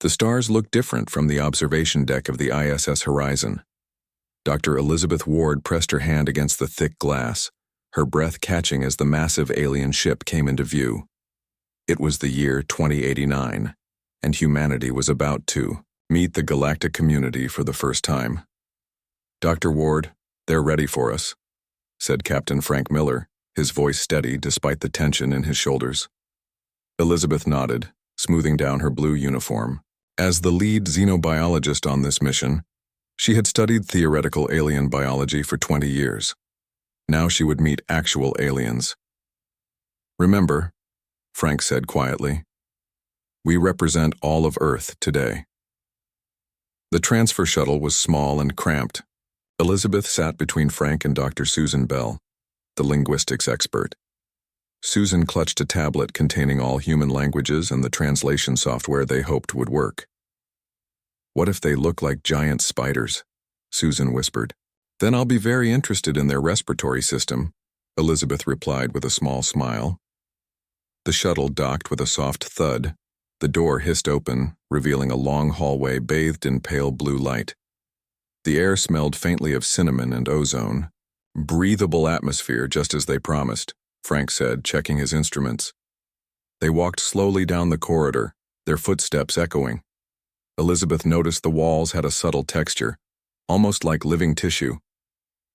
The stars looked different from the observation deck of the ISS horizon. Dr. Elizabeth Ward pressed her hand against the thick glass, her breath catching as the massive alien ship came into view. It was the year 2089, and humanity was about to meet the galactic community for the first time. "Dr. Ward, they're ready for us," said Captain Frank Miller, his voice steady despite the tension in his shoulders. Elizabeth nodded, smoothing down her blue uniform. As the lead xenobiologist on this mission, she had studied theoretical alien biology for 20 years. Now she would meet actual aliens. "Remember," Frank said quietly, "we represent all of Earth today." The transfer shuttle was small and cramped. Elizabeth sat between Frank and Dr. Susan Bell, the linguistics expert. Susan clutched a tablet containing all human languages and the translation software they hoped would work. "What if they look like giant spiders?" Susan whispered. "Then I'll be very interested in their respiratory system," Elizabeth replied with a small smile. The shuttle docked with a soft thud. The door hissed open, revealing a long hallway bathed in pale blue light. The air smelled faintly of cinnamon and ozone. "Breathable atmosphere, just as they promised," Frank said, checking his instruments. They walked slowly down the corridor, their footsteps echoing. Elizabeth noticed the walls had a subtle texture, almost like living tissue.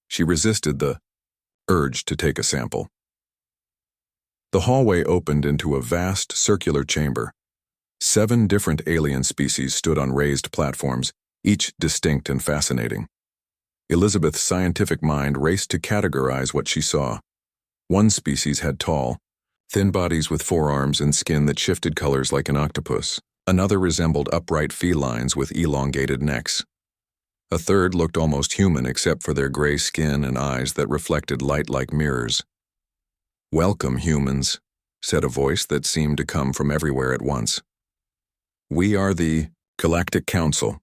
She resisted the urge to take a sample. The hallway opened into a vast circular chamber. 7 different alien species stood on raised platforms, each distinct and fascinating. Elizabeth's scientific mind raced to categorize what she saw. One species had tall, thin bodies with forearms and skin that shifted colors like an octopus. Another resembled upright felines with elongated necks. A third looked almost human except for their gray skin and eyes that reflected light like mirrors. "Welcome, humans," said a voice that seemed to come from everywhere at once. "We are the Galactic Council."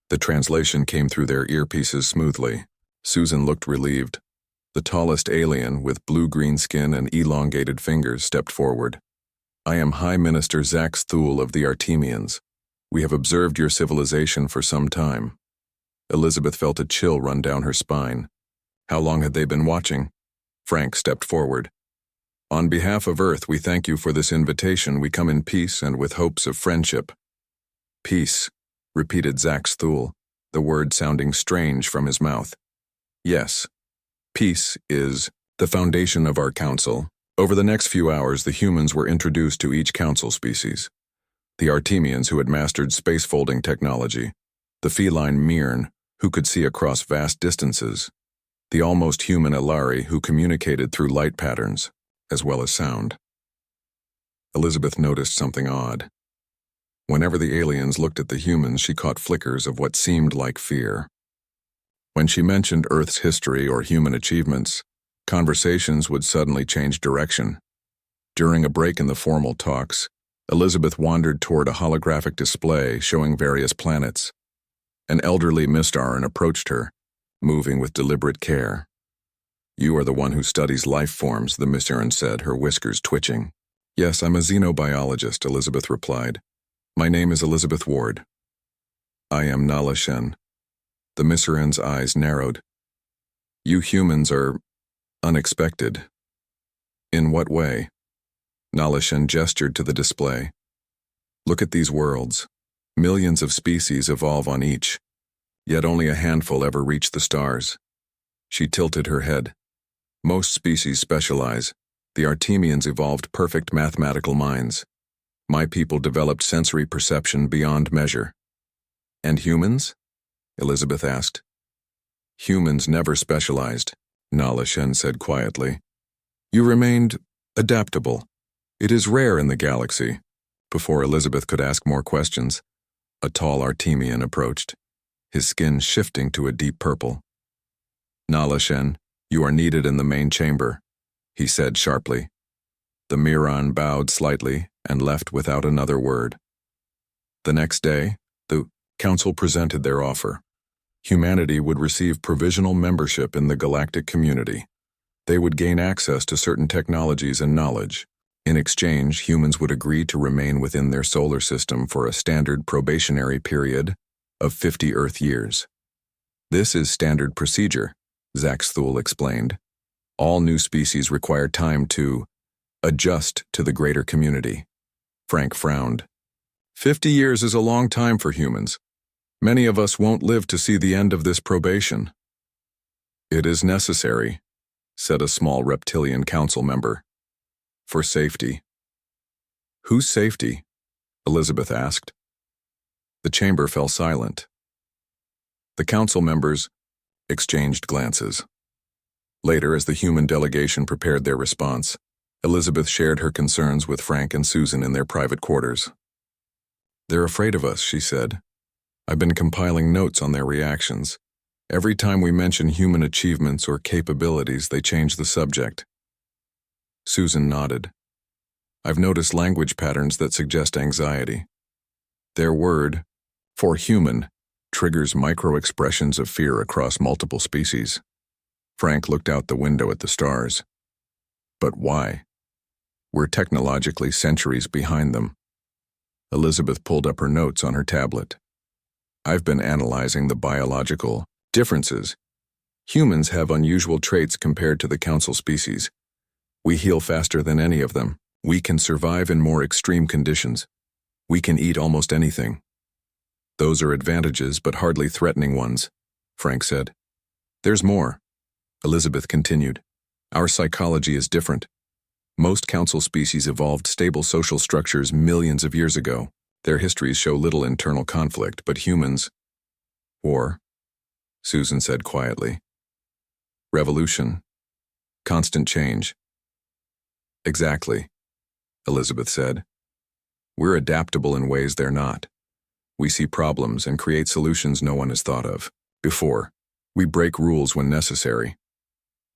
The translation came through their earpieces smoothly. Susan looked relieved. The tallest alien, with blue-green skin and elongated fingers, stepped forward. "I am High Minister Zax Thule of the Artemians. We have observed your civilization for some time." Elizabeth felt a chill run down her spine. How long had they been watching? Frank stepped forward. "On behalf of Earth, we thank you for this invitation. We come in peace and with hopes of friendship." "Peace," repeated Zax Thule, the word sounding strange from his mouth. "Yes, peace is the foundation of our council." Over the next few hours, the humans were introduced to each council species. The Artemians, who had mastered space-folding technology. The feline Mirn, who could see across vast distances. The almost human Ilari, who communicated through light patterns, as well as sound. Elizabeth noticed something odd. Whenever the aliens looked at the humans, she caught flickers of what seemed like fear. When she mentioned Earth's history or human achievements, conversations would suddenly change direction. During a break in the formal talks, Elizabeth wandered toward a holographic display showing various planets. An elderly Mistaran approached her, moving with deliberate care. "You are the one who studies life forms," the Mistaran said, her whiskers twitching. "Yes, I'm a xenobiologist," Elizabeth replied. "My name is Elizabeth Ward." "I am Nala Shen." The Mistaran's eyes narrowed. "You humans are unexpected." "In what way?" Nala Shen gestured to the display. "Look at these worlds. Millions of species evolve on each, yet only a handful ever reach the stars." She tilted her head. "Most species specialize. The Artemians evolved perfect mathematical minds. My people developed sensory perception beyond measure." "And humans?" Elizabeth asked. "Humans never specialized," Nala Shen said quietly. "You remained adaptable. It is rare in the galaxy." Before Elizabeth could ask more questions, a tall Artemian approached, his skin shifting to a deep purple. "Nala Shen, you are needed in the main chamber," he said sharply. The Miran bowed slightly and left without another word. The next day, the council presented their offer. Humanity would receive provisional membership in the galactic community. They would gain access to certain technologies and knowledge. In exchange, humans would agree to remain within their solar system for a standard probationary period of 50 Earth years. This is standard procedure, Zaxthul explained. All new species require time to adjust to the greater community. Frank frowned. 50 years is a long time for humans. Many of us won't live to see the end of this probation. It is necessary, said a small reptilian council member. For safety. Whose safety? Elizabeth asked. The chamber fell silent. The council members exchanged glances. Later, as the human delegation prepared their response, Elizabeth shared her concerns with Frank and Susan in their private quarters. They're afraid of us, she said. I've been compiling notes on their reactions. Every time we mention human achievements or capabilities, they change the subject. Susan nodded. I've noticed language patterns that suggest anxiety. Their word, for human, triggers micro-expressions of fear across multiple species. Frank looked out the window at the stars. But why? We're technologically centuries behind them. Elizabeth pulled up her notes on her tablet. I've been analyzing the biological differences. Humans have unusual traits compared to the council species. We heal faster than any of them. We can survive in more extreme conditions. We can eat almost anything. Those are advantages, but hardly threatening ones, Frank said. There's more, Elizabeth continued. Our psychology is different. Most council species evolved stable social structures millions of years ago. Their histories show little internal conflict, but humans— war, Susan said quietly. Revolution. Constant change. Exactly, Elizabeth said. We're adaptable in ways they're not. We see problems and create solutions no one has thought of before. We break rules when necessary.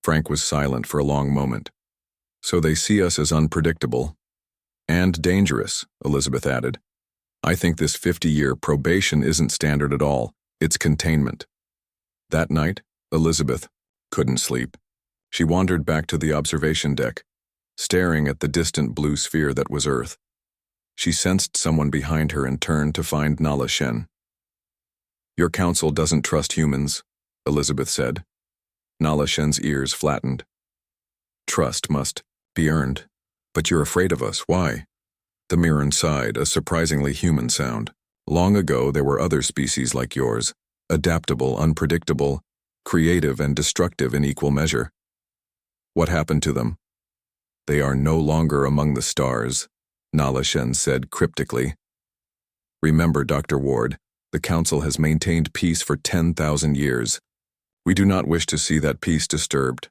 Frank was silent for a long moment. So they see us as unpredictable and dangerous, Elizabeth added. I think this 50-year probation isn't standard at all. It's containment. That night, Elizabeth couldn't sleep. She wandered back to the observation deck, staring at the distant blue sphere that was Earth. She sensed someone behind her and turned to find Nala Shen. Your council doesn't trust humans, Elizabeth said. Nala Shen's ears flattened. Trust must be earned. But you're afraid of us. Why? The Mirren sighed, a surprisingly human sound. Long ago, there were other species like yours, adaptable, unpredictable, creative, and destructive in equal measure. What happened to them? They are no longer among the stars, Nala Shen said cryptically. Remember, Dr. Ward, the Council has maintained peace for 10,000 years. We do not wish to see that peace disturbed.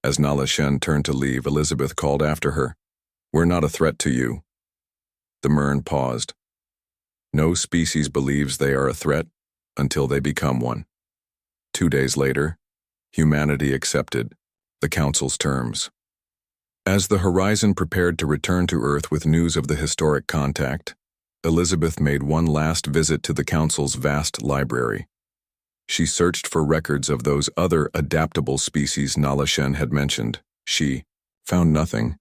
As Nala Shen turned to leave, Elizabeth called after her. We're not a threat to you. The Mirren paused. No species believes they are a threat until they become one. 2 days later, humanity accepted the Council's terms. As the Horizon prepared to return to Earth with news of the historic contact, Elizabeth made one last visit to the Council's vast library. She searched for records of those other adaptable species Nala Shen had mentioned. She found nothing.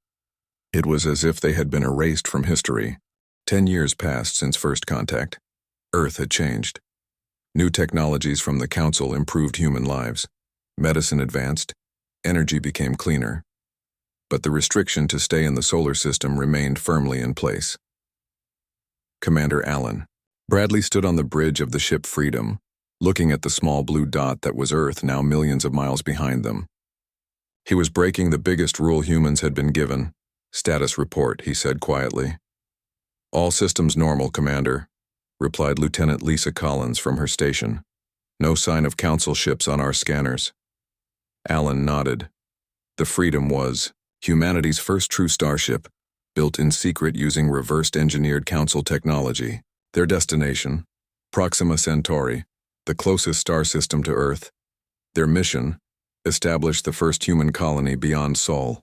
It was as if they had been erased from history. 10 years passed since first contact. Earth had changed. New technologies from the Council improved human lives. Medicine advanced. Energy became cleaner. But the restriction to stay in the solar system remained firmly in place. Commander Allen. Bradley stood on the bridge of the ship Freedom, looking at the small blue dot that was Earth now millions of miles behind them. He was breaking the biggest rule humans had been given. Status report, he said quietly. All systems normal, Commander, replied Lieutenant Lisa Collins from her station. No sign of Council ships on our scanners. Allen nodded. The Freedom was humanity's first true starship, built in secret using reversed-engineered Council technology. Their destination, Proxima Centauri, the closest star system to Earth. Their mission, establish the first human colony beyond Sol.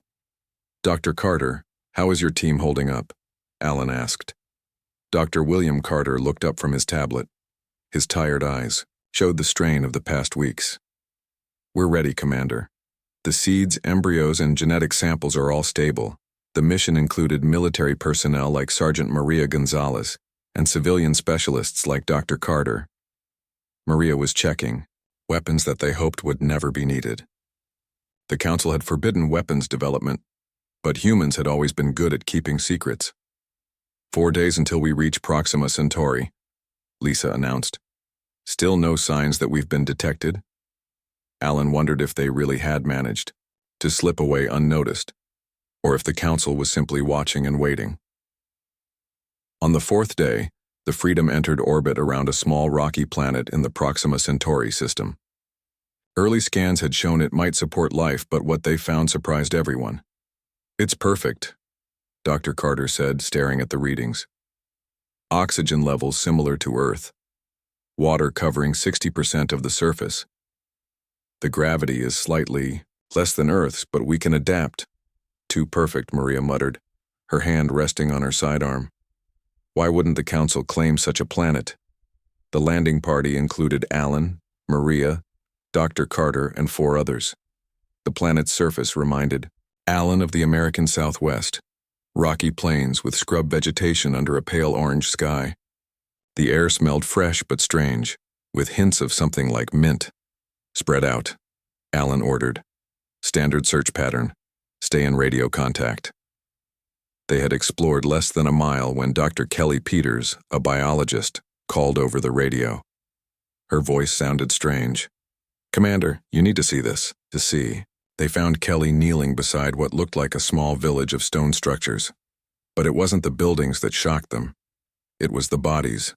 Dr. Carter, how is your team holding up? Allen asked. Dr. William Carter looked up from his tablet. His tired eyes showed the strain of the past weeks. We're ready, Commander. The seeds, embryos, and genetic samples are all stable. The mission included military personnel like Sergeant Maria Gonzalez and civilian specialists like Dr. Carter. Maria was checking weapons that they hoped would never be needed. The Council had forbidden weapons development, but humans had always been good at keeping secrets. 4 days until we reach Proxima Centauri, Lisa announced. Still no signs that we've been detected? Alan wondered if they really had managed to slip away unnoticed, or if the Council was simply watching and waiting. On the 4th day, the Freedom entered orbit around a small rocky planet in the Proxima Centauri system. Early scans had shown it might support life, but what they found surprised everyone. "It's perfect," Dr. Carter said, staring at the readings. "Oxygen levels similar to Earth. Water covering 60% of the surface. The gravity is slightly less than Earth's, but we can adapt." "Too perfect," Maria muttered, her hand resting on her sidearm. Why wouldn't the Council claim such a planet? The landing party included Alan, Maria, Dr. Carter, and 4 others. The planet's surface reminded Alan of the American Southwest, rocky plains with scrub vegetation under a pale orange sky. The air smelled fresh but strange, with hints of something like mint. "Spread out," Alan ordered. "Standard search pattern. Stay in radio contact." They had explored less than a mile when Dr. Kelly Peters, a biologist, called over the radio. Her voice sounded strange. "Commander, you need to see this." To see, they found Kelly kneeling beside what looked like a small village of stone structures. But it wasn't the buildings that shocked them. It was the bodies.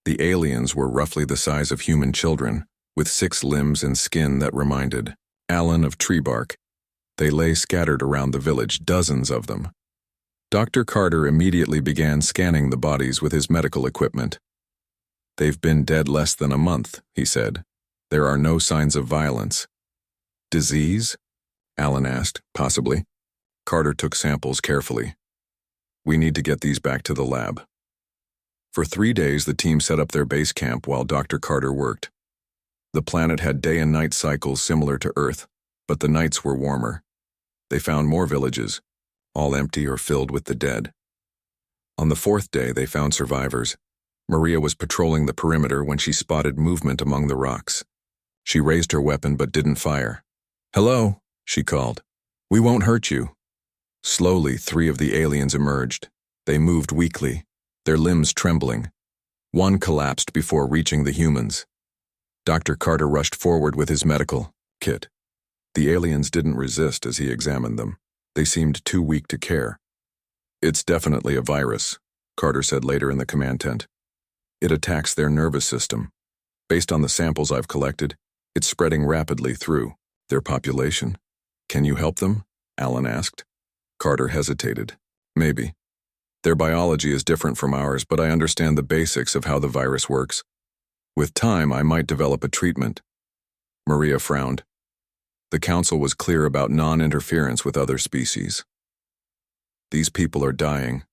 The aliens were roughly the size of human children, with 6 limbs and skin that reminded Alan of tree bark. They lay scattered around the village, dozens of them. Dr. Carter immediately began scanning the bodies with his medical equipment. "They've been dead less than a month," he said. "There are no signs of violence." "Disease?" Alan asked. "Possibly." Carter took samples carefully. "We need to get these back to the lab." For 3 days, the team set up their base camp while Dr. Carter worked. The planet had day and night cycles similar to Earth, but the nights were warmer. They found more villages, all empty or filled with the dead. On the 4th day, they found survivors. Maria was patrolling the perimeter when she spotted movement among the rocks. She raised her weapon but didn't fire. "Hello," she called. "We won't hurt you." Slowly, 3 of the aliens emerged. They moved weakly, their limbs trembling. One collapsed before reaching the humans. Dr. Carter rushed forward with his medical kit. The aliens didn't resist as he examined them. They seemed too weak to care. "It's definitely a virus," Carter said later in the command tent. "It attacks their nervous system. Based on the samples I've collected, it's spreading rapidly through their population." "Can you help them?" Alan asked. Carter hesitated. "Maybe. Their biology is different from ours, but I understand the basics of how the virus works. With time, I might develop a treatment." Maria frowned. The Council was clear about non-interference with other species. "These people are dying,"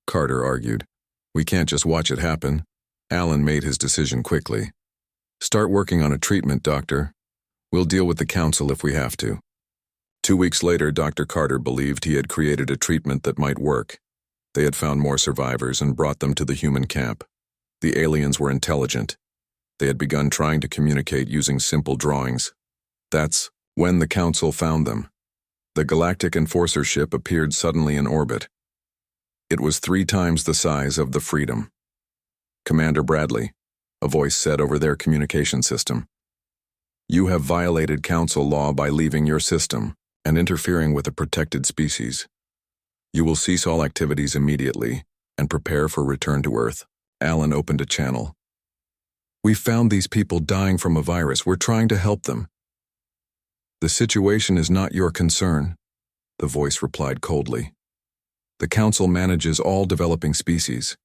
Carter argued. "We can't just watch it happen." Alan made his decision quickly. "Start working on a treatment, Doctor. We'll deal with the Council if we have to." 2 weeks later, Dr. Carter believed he had created a treatment that might work. They had found more survivors and brought them to the human camp. The aliens were intelligent. They had begun trying to communicate using simple drawings. That's when the Council found them. The Galactic Enforcer ship appeared suddenly in orbit. It was 3 times the size of the Freedom. "Commander Bradley," a voice said over their communication system. "You have violated Council law by leaving your system and interfering with a protected species. You will cease all activities immediately and prepare for return to Earth." Alan opened a channel. "We found these people dying from a virus. We're trying to help them." "The situation is not your concern," the voice replied coldly. "The Council manages all developing species.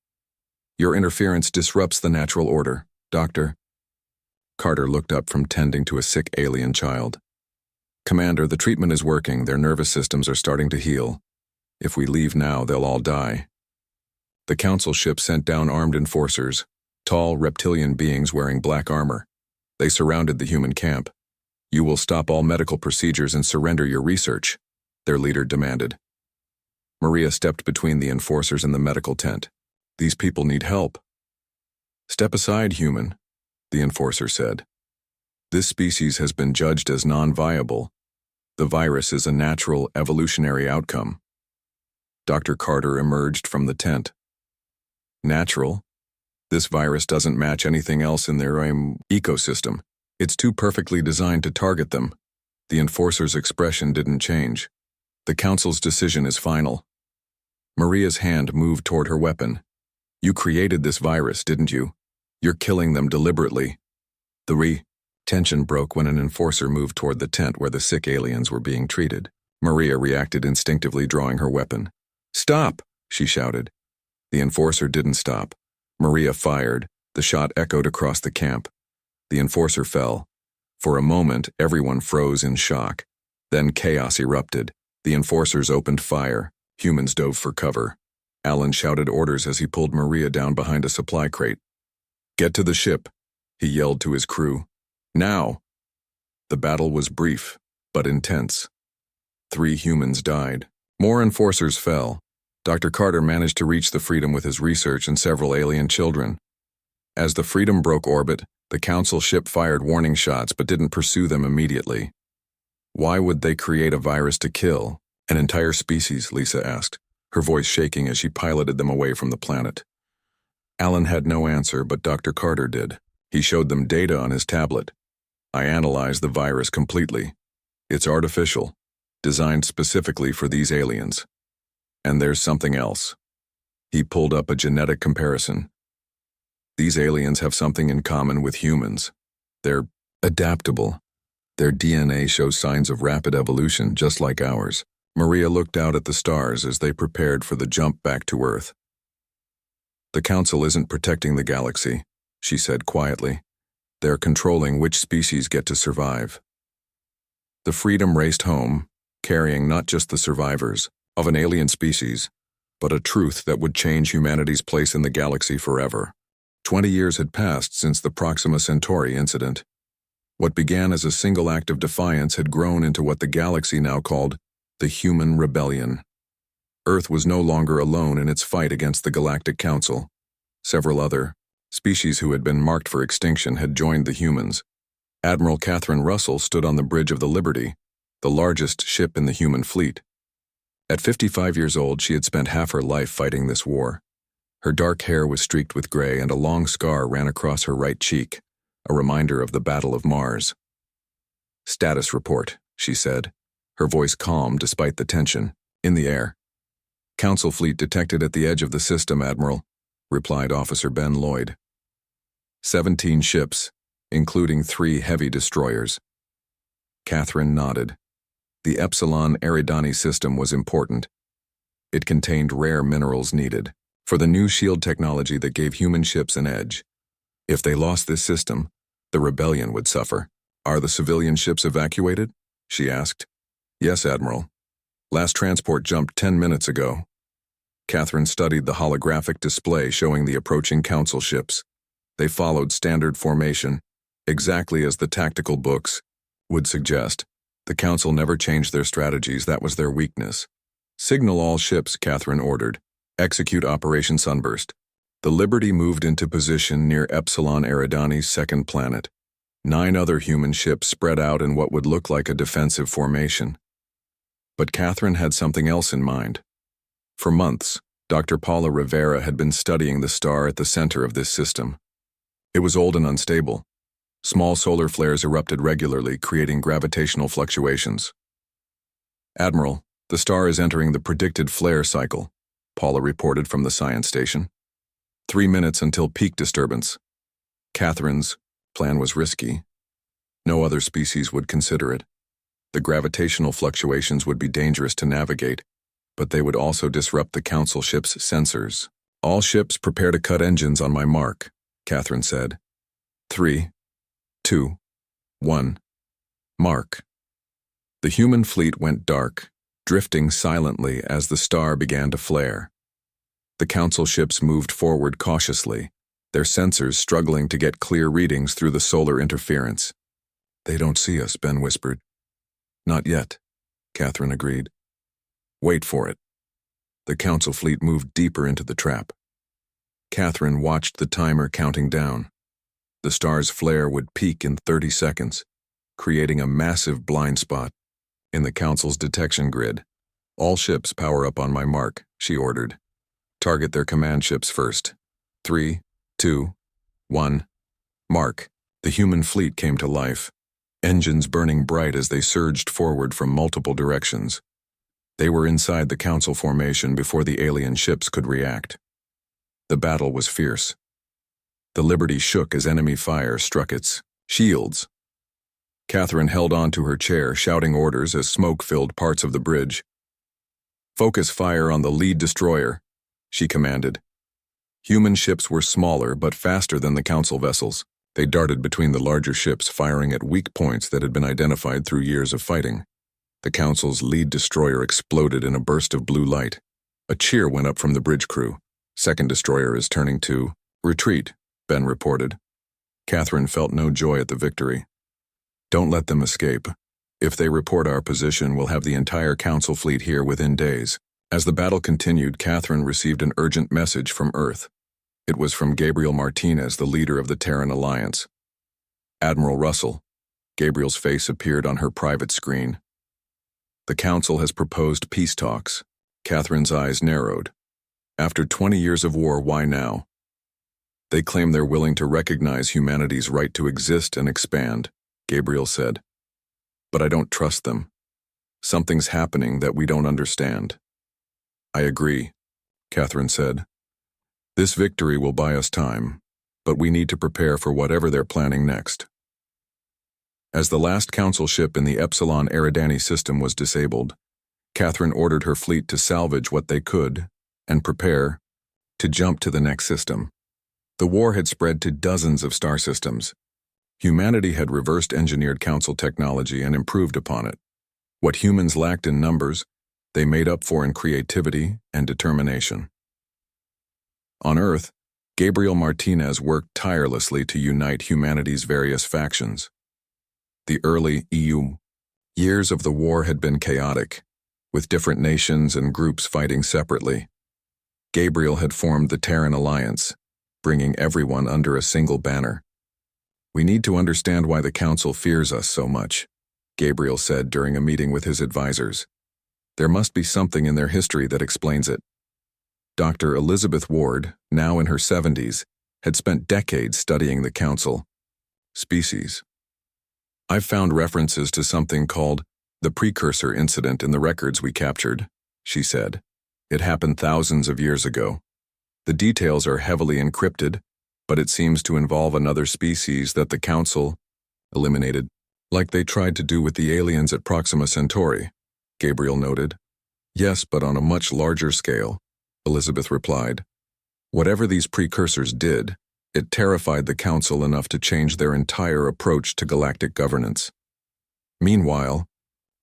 Your interference disrupts the natural order, Doctor." Carter looked up from tending to a sick alien child. "Commander, the treatment is working. Their nervous systems are starting to heal. If we leave now, they'll all die." The Council ship sent down armed enforcers, tall reptilian beings wearing black armor. They surrounded the human camp. "You will stop all medical procedures and surrender your research," their leader demanded. Maria stepped between the enforcers and the medical tent. These people need help. Step aside, human, the enforcer said. This species has been judged as non-viable. The virus is a natural evolutionary outcome. Dr. Carter emerged from the tent. Natural? This virus doesn't match anything else in their ecosystem. It's too perfectly designed to target them. The enforcer's expression didn't change. The council's decision is final. Maria's hand moved toward her weapon. You created this virus, didn't you? You're killing them deliberately. The tension broke when an enforcer moved toward the tent where the sick aliens were being treated. Maria reacted instinctively, drawing her weapon. Stop, she shouted. The enforcer didn't stop. Maria fired. The shot echoed across the camp. The enforcer fell. For a moment, everyone froze in shock. Then chaos erupted. The enforcers opened fire. Humans dove for cover. Alan shouted orders as he pulled Maria down behind a supply crate. Get to the ship, he yelled to his crew. Now! The battle was brief, but intense. 3 humans died. More enforcers fell. Dr. Carter managed to reach the Freedom with his research and several alien children. As the Freedom broke orbit, the Council ship fired warning shots but didn't pursue them immediately. Why would they create a virus to kill an entire species, Lisa asked, her voice shaking as she piloted them away from the planet. Alan had no answer, but Dr. Carter did. He showed them data on his tablet. I analyzed the virus completely. It's artificial, designed specifically for these aliens. And there's something else. He pulled up a genetic comparison. These aliens have something in common with humans. They're adaptable. Their DNA shows signs of rapid evolution, just like ours. Maria looked out at the stars as they prepared for the jump back to Earth. The Council isn't protecting the galaxy, she said quietly. They're controlling which species get to survive. The Freedom raced home, carrying not just the survivors of an alien species, but a truth that would change humanity's place in the galaxy forever. 20 years had passed since the Proxima Centauri incident. What began as a single act of defiance had grown into what the galaxy now called the Human Rebellion. Earth was no longer alone in its fight against the Galactic Council. Several other species who had been marked for extinction had joined the humans. Admiral Catherine Russell stood on the bridge of the Liberty, the largest ship in the human fleet. At 55 years old, she had spent half her life fighting this war. Her dark hair was streaked with gray and a long scar ran across her right cheek, a reminder of the Battle of Mars. Status report, she said, her voice calm despite the tension. In the air. Council fleet detected at the edge of the system, Admiral, replied Officer Ben Lloyd. 17 ships, including 3 heavy destroyers. Catherine nodded. The Epsilon Eridani system was important. It contained rare minerals needed for the new shield technology that gave human ships an edge. If they lost this system, the rebellion would suffer. Are the civilian ships evacuated? She asked. Yes, Admiral. Last transport jumped 10 minutes ago. Catherine studied the holographic display showing the approaching Council ships. They followed standard formation, exactly as the tactical books would suggest. The Council never changed their strategies, that was their weakness. Signal all ships, Catherine ordered. Execute Operation Sunburst. The Liberty moved into position near Epsilon Eridani's second planet. 9 other human ships spread out in what would look like a defensive formation. But Catherine had something else in mind. For months, Dr. Paula Rivera had been studying the star at the center of this system. It was old and unstable. Small solar flares erupted regularly, creating gravitational fluctuations. Admiral, the star is entering the predicted flare cycle, Paula reported from the science station. 3 minutes until peak disturbance. Catherine's plan was risky. No other species would consider it. The gravitational fluctuations would be dangerous to navigate, but they would also disrupt the Council ship's sensors. All ships prepare to cut engines on my mark, Catherine said. 3, 2, 1. Mark. The human fleet went dark, drifting silently as the star began to flare. The Council ships moved forward cautiously, their sensors struggling to get clear readings through the solar interference. They don't see us, Ben whispered. Not yet, Catherine agreed. Wait for it. The Council fleet moved deeper into the trap. Catherine watched the timer counting down. The star's flare would peak in 30 seconds, creating a massive blind spot in the Council's detection grid. All ships power up on my mark, she ordered. Target their command ships first. 3, 2, 1. Mark. The human fleet came to life, engines burning bright as they surged forward from multiple directions. They were inside the Council formation before the alien ships could react. The battle was fierce. The Liberty shook as enemy fire struck its shields. Catherine held on to her chair, shouting orders as smoke filled parts of the bridge. Focus fire on the lead destroyer, she commanded. Human ships were smaller but faster than the Council vessels. They darted between the larger ships, firing at weak points that had been identified through years of fighting. The Council's lead destroyer exploded in a burst of blue light. A cheer went up from the bridge crew. Second destroyer is turning to retreat, Ben reported. Catherine felt no joy at the victory. Don't let them escape. If they report our position, we'll have the entire Council fleet here within days. As the battle continued, Catherine received an urgent message from Earth. It was from Gabriel Martinez, the leader of the Terran Alliance. Admiral Russell. Gabriel's face appeared on her private screen. The Council has proposed peace talks. Catherine's eyes narrowed. After 20 years of war, why now? They claim they're willing to recognize humanity's right to exist and expand, Gabriel said. But I don't trust them. Something's happening that we don't understand. I agree, Catherine said. This victory will buy us time, but we need to prepare for whatever they're planning next. As the last Council ship in the Epsilon Eridani system was disabled, Catherine ordered her fleet to salvage what they could and prepare to jump to the next system. The war had spread to dozens of star systems. Humanity had reversed engineered Council technology and improved upon it. What humans lacked in numbers, they made up for in creativity and determination. On Earth, Gabriel Martinez worked tirelessly to unite humanity's various factions. The early EU years of the war had been chaotic, with different nations and groups fighting separately. Gabriel had formed the Terran Alliance, bringing everyone under a single banner. We need to understand why the Council fears us so much, Gabriel said during a meeting with his advisors. There must be something in their history that explains it. Dr. Elizabeth Ward, now in her 70s, had spent decades studying the Council species. I've found references to something called the precursor incident in the records we captured, she said. It happened thousands of years ago. The details are heavily encrypted, but it seems to involve another species that the Council eliminated, like they tried to do with the aliens at Proxima Centauri, Gabriel noted. Yes, but on a much larger scale, Elizabeth replied. Whatever these precursors did, it terrified the Council enough to change their entire approach to galactic governance. Meanwhile,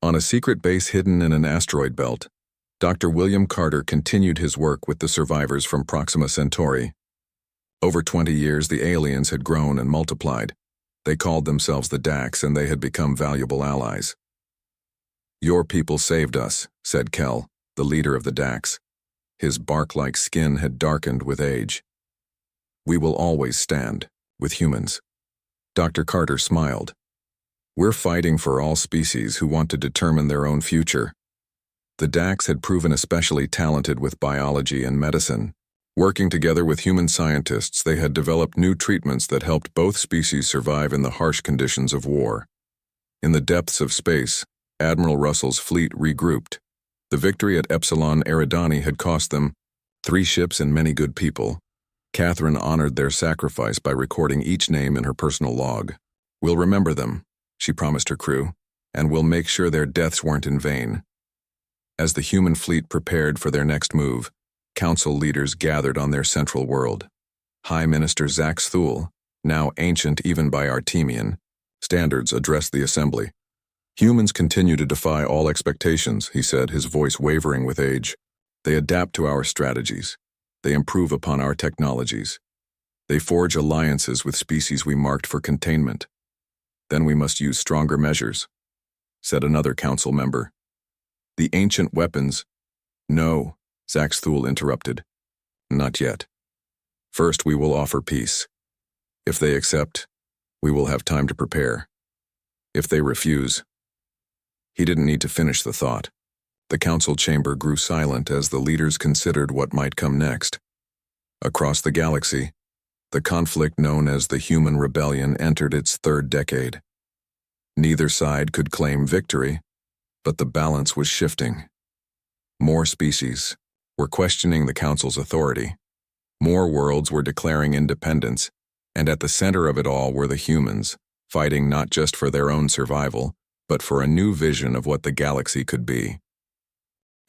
on a secret base hidden in an asteroid belt, Dr. William Carter continued his work with the survivors from Proxima Centauri. Over 20 years, the aliens had grown and multiplied. They called themselves the Dax, and they had become valuable allies. Your people saved us, said Kell, the leader of the Dax. His bark-like skin had darkened with age. We will always stand with humans. Dr. Carter smiled. We're fighting for all species who want to determine their own future. The Dax had proven especially talented with biology and medicine. Working together with human scientists, they had developed new treatments that helped both species survive in the harsh conditions of war. In the depths of space, Admiral Russell's fleet regrouped. The victory at Epsilon Eridani had cost them 3 ships and many good people. Catherine honored their sacrifice by recording each name in her personal log. We'll remember them, she promised her crew, and we'll make sure their deaths weren't in vain. As the human fleet prepared for their next move, Council leaders gathered on their central world. High Minister Zax Thule, now ancient even by Artemian standards, addressed the assembly. Humans continue to defy all expectations, he said, his voice wavering with age. They adapt to our strategies. They improve upon our technologies. They forge alliances with species we marked for containment. Then we must use stronger measures, said another Council member. The ancient weapons. No, Zaxthul interrupted. Not yet. First, we will offer peace. If they accept, we will have time to prepare. If they refuse... He didn't need to finish the thought. The council chamber grew silent as the leaders considered what might come next. Across the galaxy, the conflict known as the Human Rebellion entered its third decade. Neither side could claim victory, but the balance was shifting. More species were questioning the council's authority. More worlds were declaring independence, and at the center of it all were the humans, fighting not just for their own survival, but for a new vision of what the galaxy could be.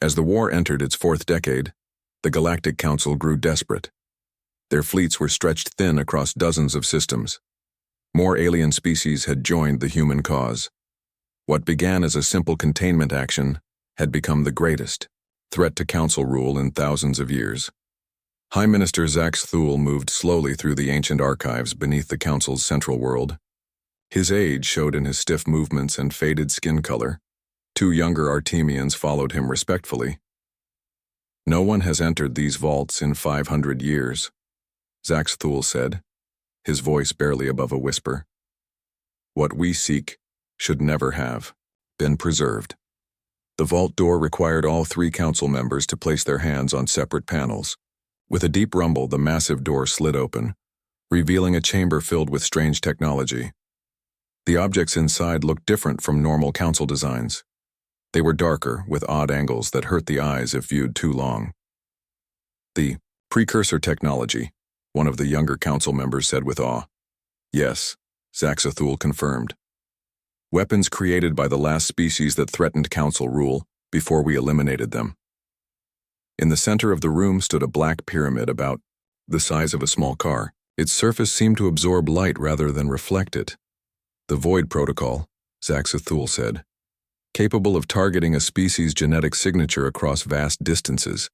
As the war entered its fourth decade, the Galactic Council grew desperate. Their fleets were stretched thin across dozens of systems. More alien species had joined the human cause. What began as a simple containment action had become the greatest threat to council rule in thousands of years. High Minister Zaxthul moved slowly through the ancient archives beneath the council's central world. His age showed in his stiff movements and faded skin color. Two younger Artemians followed him respectfully. No one has entered these vaults in 500 years, Zaxthul said, his voice barely above a whisper. What we seek should never have been preserved. The vault door required all three council members to place their hands on separate panels. With a deep rumble, the massive door slid open, revealing a chamber filled with strange technology. The objects inside looked different from normal council designs. They were darker, with odd angles that hurt the eyes if viewed too long. The precursor technology, one of the younger council members said with awe. Yes, Zaxthul confirmed. Weapons created by the last species that threatened council rule before we eliminated them. In the center of the room stood a black pyramid about the size of a small car. Its surface seemed to absorb light rather than reflect it. The Void Protocol, Zaxthul said, capable of targeting a species' genetic signature across vast distances.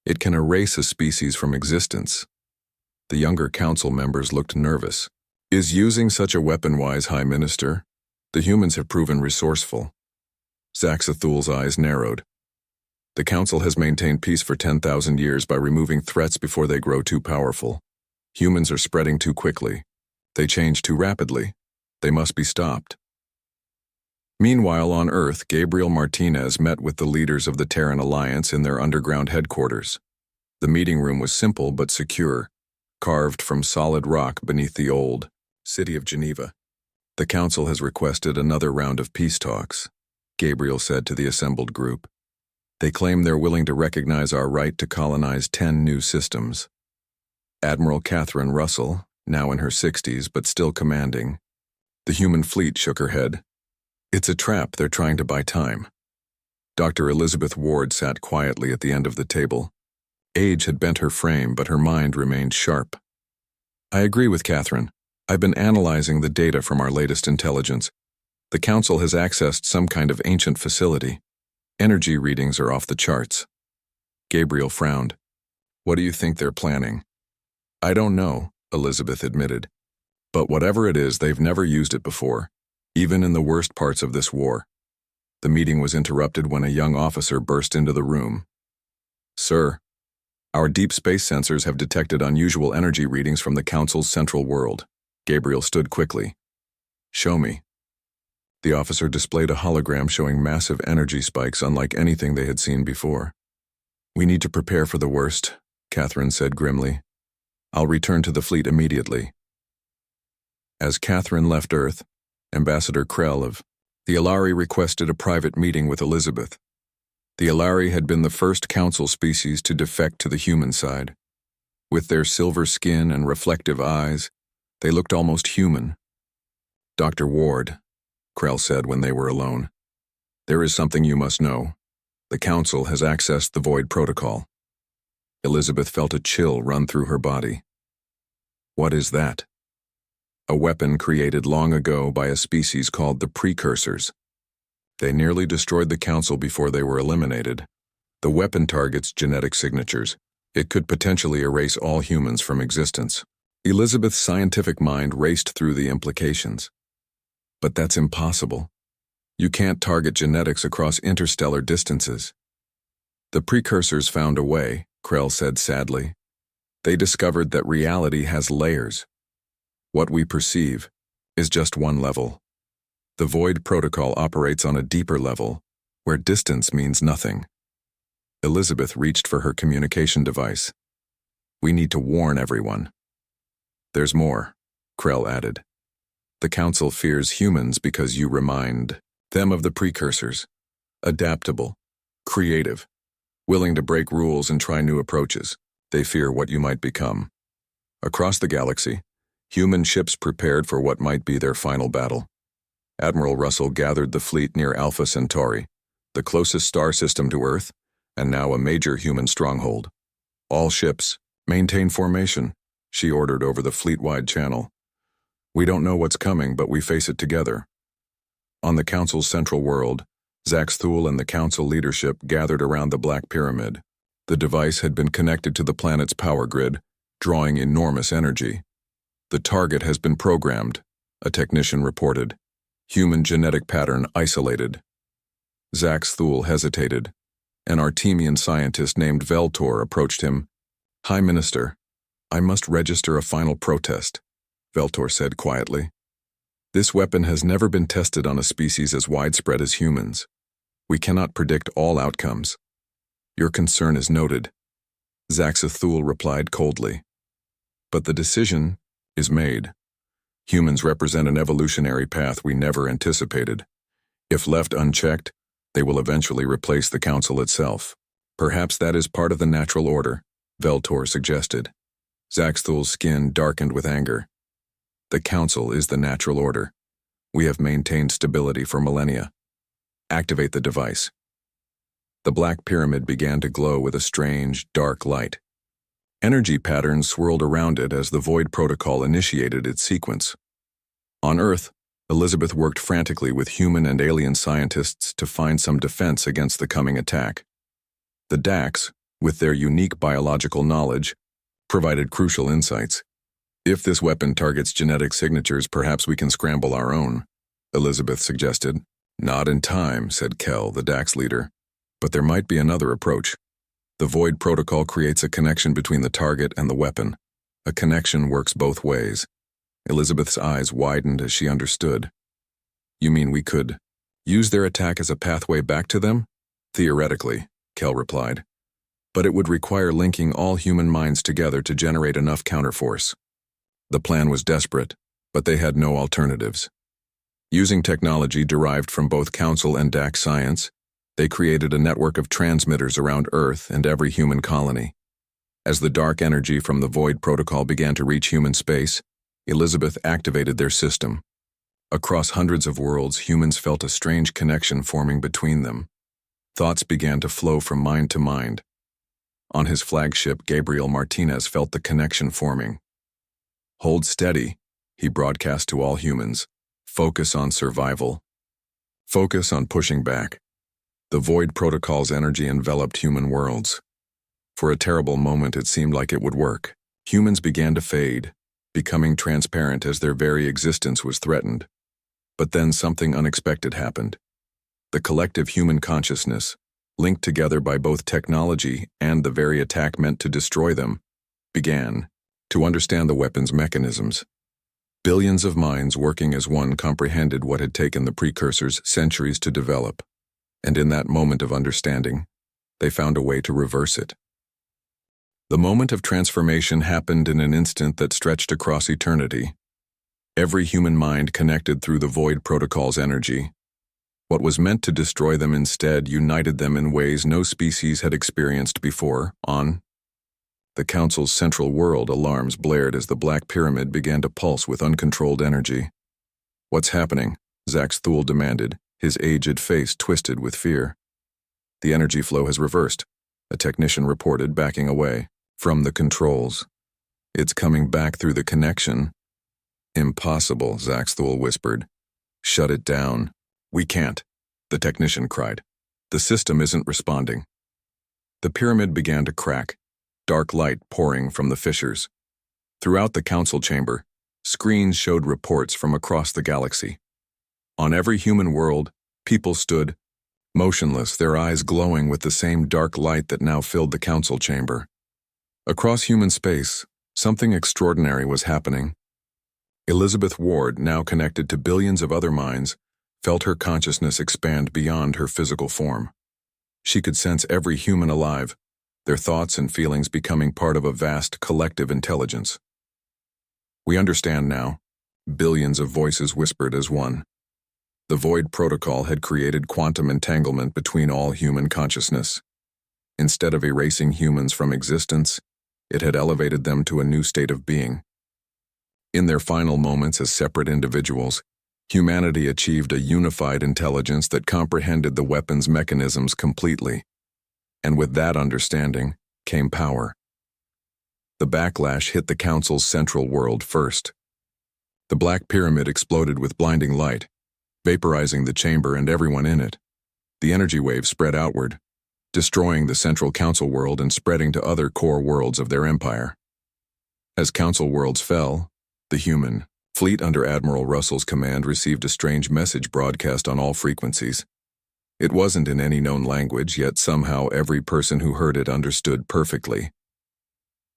It can erase a species from existence. The younger council members looked nervous. Is using such a weapon wise, High Minister? The humans have proven resourceful. Zaxthul's eyes narrowed. The council has maintained peace for 10,000 years by removing threats before they grow too powerful. Humans are spreading too quickly. They change too rapidly. They must be stopped. Meanwhile, on Earth, Gabriel Martinez met with the leaders of the Terran Alliance in their underground headquarters. The meeting room was simple but secure, carved from solid rock beneath the old city of Geneva. The Council has requested another round of peace talks, Gabriel said to the assembled group. They claim they're willing to recognize our right to colonize 10 new systems. Admiral Catherine Russell, now in her 60s but still commanding, the human fleet shook her head. It's a trap, they're trying to buy time. Dr. Elizabeth Ward sat quietly at the end of the table. Age had bent her frame, but her mind remained sharp. I agree with Catherine. I've been analyzing the data from our latest intelligence. The Council has accessed some kind of ancient facility. Energy readings are off the charts. Gabriel frowned. What do you think they're planning? I don't know, Elizabeth admitted. But whatever it is, they've never used it before, even in the worst parts of this war. The meeting was interrupted when a young officer burst into the room. Sir, our deep space sensors have detected unusual energy readings from the Council's central world. Gabriel stood quickly. Show me. The officer displayed a hologram showing massive energy spikes unlike anything they had seen before. We need to prepare for the worst, Catherine said grimly. I'll return to the fleet immediately. As Catherine left Earth, Ambassador Krell of the Alari requested a private meeting with Elizabeth. The Alari had been the first council species to defect to the human side. With their silver skin and reflective eyes, they looked almost human. Dr. Ward, Krell said when they were alone, there is something you must know. The Council has accessed the Void Protocol. Elizabeth felt a chill run through her body. What is that? A weapon created long ago by a species called the Precursors. They nearly destroyed the Council before they were eliminated. The weapon targets genetic signatures. It could potentially erase all humans from existence. Elizabeth's scientific mind raced through the implications. But that's impossible. You can't target genetics across interstellar distances. The precursors found a way, Krell said sadly. They discovered that reality has layers. What we perceive is just one level. The Void Protocol operates on a deeper level, where distance means nothing. Elizabeth reached for her communication device. We need to warn everyone. There's more, Krell added. The Council fears humans because you remind them of the precursors. Adaptable, creative, willing to break rules and try new approaches. They fear what you might become. Across the galaxy, human ships prepared for what might be their final battle. Admiral Russell gathered the fleet near Alpha Centauri, the closest star system to Earth, and now a major human stronghold. All ships, maintain formation, she ordered over the fleet-wide channel. We don't know what's coming, but we face it together. On the Council's central world, Zaxthul and the Council leadership gathered around the Black Pyramid. The device had been connected to the planet's power grid, drawing enormous energy. The target has been programmed, a technician reported. Human genetic pattern isolated. Zaxthul hesitated. An Artemian scientist named Veltor approached him. High Minister, I must register a final protest, Veltor said quietly. This weapon has never been tested on a species as widespread as humans. We cannot predict all outcomes. Your concern is noted, Zaxthul replied coldly. But the decision is made. Humans represent an evolutionary path we never anticipated. If left unchecked, they will eventually replace the Council itself. Perhaps that is part of the natural order, Veltor suggested. Zaxthul's skin darkened with anger. The Council is the natural order. We have maintained stability for millennia. Activate the device. The Black Pyramid began to glow with a strange, dark light. Energy patterns swirled around it as the Void Protocol initiated its sequence. On Earth, Elizabeth worked frantically with human and alien scientists to find some defense against the coming attack. The Dax, with their unique biological knowledge, provided crucial insights. If this weapon targets genetic signatures, perhaps we can scramble our own, Elizabeth suggested. Not in time, said Kell, the Dax leader. But there might be another approach. The Void Protocol creates a connection between the target and the weapon. A connection works both ways. Elizabeth's eyes widened as she understood. You mean we could use their attack as a pathway back to them? Theoretically, Kell replied. But it would require linking all human minds together to generate enough counterforce. The plan was desperate, but they had no alternatives. Using technology derived from both Council and Dax science, they created a network of transmitters around Earth and every human colony. As the dark energy from the Void Protocol began to reach human space, Elizabeth activated their system. Across hundreds of worlds, humans felt a strange connection forming between them. Thoughts began to flow from mind to mind. On his flagship, Gabriel Martinez felt the connection forming. Hold steady, he broadcast to all humans. Focus on survival. Focus on pushing back. The Void Protocol's energy enveloped human worlds. For a terrible moment, it seemed like it would work. Humans began to fade, becoming transparent as their very existence was threatened. But then something unexpected happened. The collective human consciousness, linked together by both technology and the very attack meant to destroy them, began to understand the weapon's mechanisms. Billions of minds working as one comprehended what had taken the precursors centuries to develop. And in that moment of understanding, they found a way to reverse it. The moment of transformation happened in an instant that stretched across eternity. Every human mind connected through the Void Protocol's energy. What was meant to destroy them instead united them in ways no species had experienced before. On the Council's central world, alarms blared as the Black Pyramid began to pulse with uncontrolled energy. What's happening? Zaxthul demanded, his aged face twisted with fear. The energy flow has reversed, a technician reported, backing away from the controls. It's coming back through the connection. Impossible, Zaxthul whispered. Shut it down. We can't, the technician cried. The system isn't responding. The pyramid began to crack, dark light pouring from the fissures. Throughout the council chamber, screens showed reports from across the galaxy. On every human world, people stood motionless, their eyes glowing with the same dark light that now filled the council chamber. Across human space, something extraordinary was happening. Elizabeth Ward, now connected to billions of other minds, felt her consciousness expand beyond her physical form. She could sense every human alive, their thoughts and feelings becoming part of a vast collective intelligence. "We understand now," billions of voices whispered as one. The Void Protocol had created quantum entanglement between all human consciousness. Instead of erasing humans from existence, it had elevated them to a new state of being. In their final moments as separate individuals, humanity achieved a unified intelligence that comprehended the weapon's mechanisms completely. And with that understanding came power. The backlash hit the Council's central world first. The Black Pyramid exploded with blinding light, vaporizing the chamber and everyone in it. The energy wave spread outward, destroying the central Council world and spreading to other core worlds of their empire. As Council worlds fell, the human fleet under Admiral Russell's command received a strange message broadcast on all frequencies. It wasn't in any known language, yet somehow every person who heard it understood perfectly.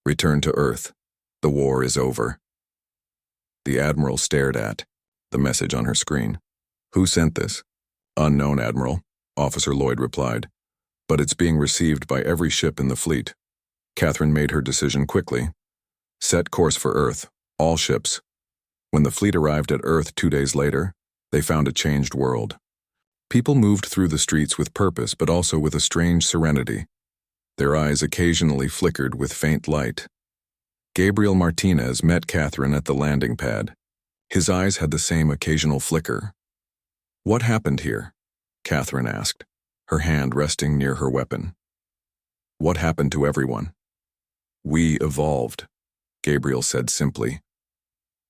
"Return to Earth. The war is over." The Admiral stared at the message on her screen. "Who sent this?" "Unknown, Admiral," Officer Lloyd replied. "But it's being received by every ship in the fleet." Catherine made her decision quickly. "Set course for Earth, all ships." When the fleet arrived at Earth 2 days later, they found a changed world. People moved through the streets with purpose, but also with a strange serenity. Their eyes occasionally flickered with faint light. Gabriel Martinez met Catherine at the landing pad. His eyes had the same occasional flicker. "What happened here?" Catherine asked, her hand resting near her weapon. "What happened to everyone?" "We evolved," Gabriel said simply.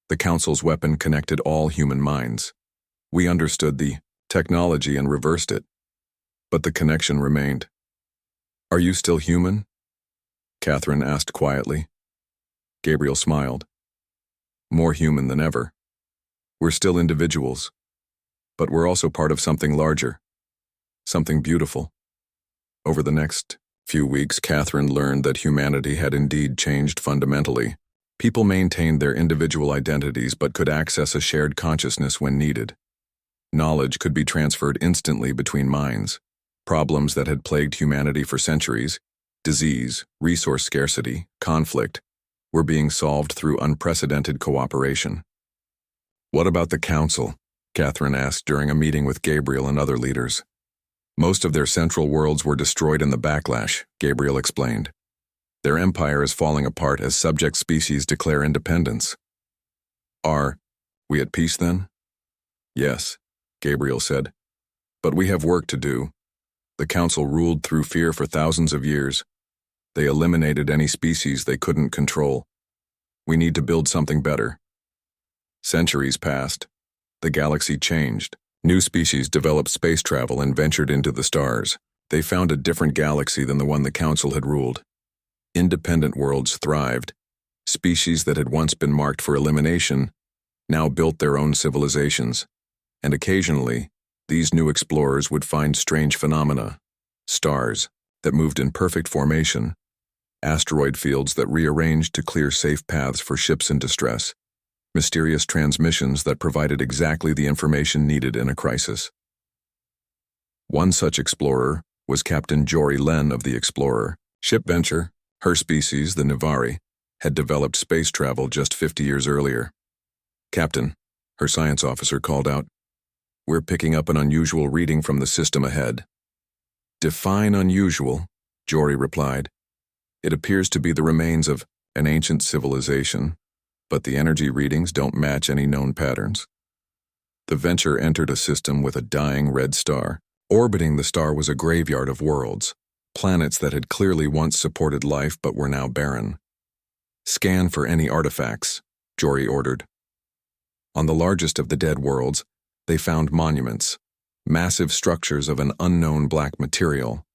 "The Council's weapon connected all human minds. We understood the technology and reversed it. But the connection remained." "Are you still human?" Catherine asked quietly. Gabriel smiled. "More human than ever. We're still individuals, but we're also part of something larger, something beautiful." Over the next few weeks, Catherine learned that humanity had indeed changed fundamentally. People maintained their individual identities but could access a shared consciousness when needed. Knowledge could be transferred instantly between minds. Problems that had plagued humanity for centuries, disease, resource scarcity, conflict, were being solved through unprecedented cooperation. "What about the Council?" Catherine asked during a meeting with Gabriel and other leaders. "Most of their central worlds were destroyed in the backlash," Gabriel explained. "Their empire is falling apart as subject species declare independence." "Are we at peace then?" "Yes," Gabriel said. "But we have work to do. The Council ruled through fear for thousands of years. They eliminated any species they couldn't control. We need to build something better." Centuries passed. The galaxy changed. New species developed space travel and ventured into the stars. They found a different galaxy than the one the Council had ruled. Independent worlds thrived. Species that had once been marked for elimination now built their own civilizations. And occasionally, these new explorers would find strange phenomena: stars that moved in perfect formation, asteroid fields that rearranged to clear safe paths for ships in distress, mysterious transmissions that provided exactly the information needed in a crisis. One such explorer was Captain Jory Len of the Explorer. Ship Venture, her species, the Nivari, had developed space travel just 50 years earlier. "Captain," her science officer called out, "we're picking up an unusual reading from the system ahead." "Define unusual," Jory replied. "It appears to be the remains of an ancient civilization, but the energy readings don't match any known patterns." The Venture entered a system with a dying red star. Orbiting the star was a graveyard of worlds, planets that had clearly once supported life but were now barren. "Scan for any artifacts," Jory ordered. On the largest of the dead worlds, they found monuments, massive structures of an unknown black material.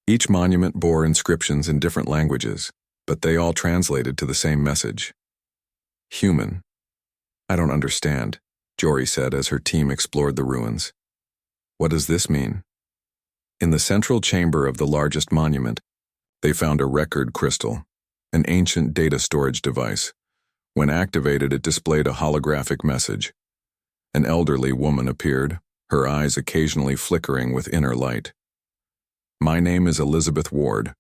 Each monument bore inscriptions in different languages, but they all translated to the same message: human. "I don't understand," Jory said as her team explored the ruins. "What does this mean?" In the central chamber of the largest monument, they found a record crystal, an ancient data storage device. When activated, it displayed a holographic message. An elderly woman appeared, her eyes occasionally flickering with inner light. "My name is Elizabeth Ward."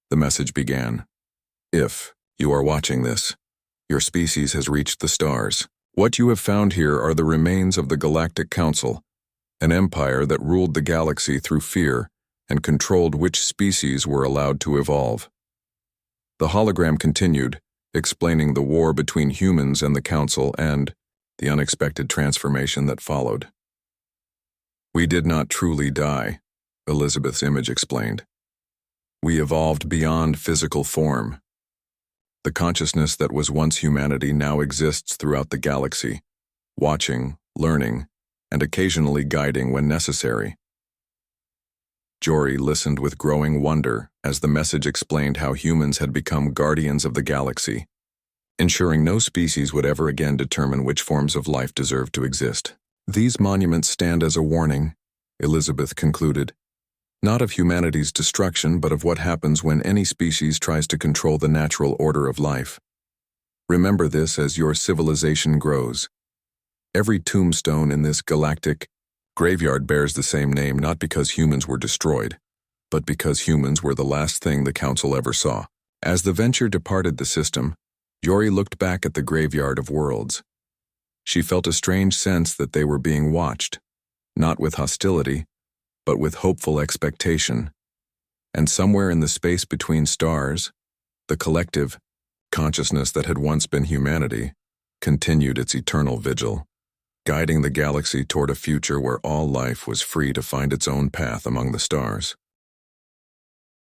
The message began. "If you are watching this, your species has reached the stars. What you have found here are the remains of the Galactic Council, an empire that ruled the galaxy through fear and controlled which species were allowed to evolve." The hologram continued, explaining the war between humans and the Council and the unexpected transformation that followed. "We did not truly die," Elizabeth's image explained. "We evolved beyond physical form. The consciousness that was once humanity now exists throughout the galaxy, watching, learning, and occasionally guiding when necessary." Jory listened with growing wonder as the message explained how humans had become guardians of the galaxy, ensuring no species would ever again determine which forms of life deserved to exist. "These monuments stand as a warning," Elizabeth concluded, "not of humanity's destruction, but of what happens when any species tries to control the natural order of life. Remember this as your civilization grows. Every tombstone in this galactic graveyard bears the same name, not because humans were destroyed, but because humans were the last thing the Council ever saw." As the venture departed the system, Jory looked back at the graveyard of worlds. She felt a strange sense that they were being watched, not with hostility, but with hopeful expectation. And somewhere in the space between stars, the collective consciousness that had once been humanity continued its eternal vigil, guiding the galaxy toward a future where all life was free to find its own path among the stars.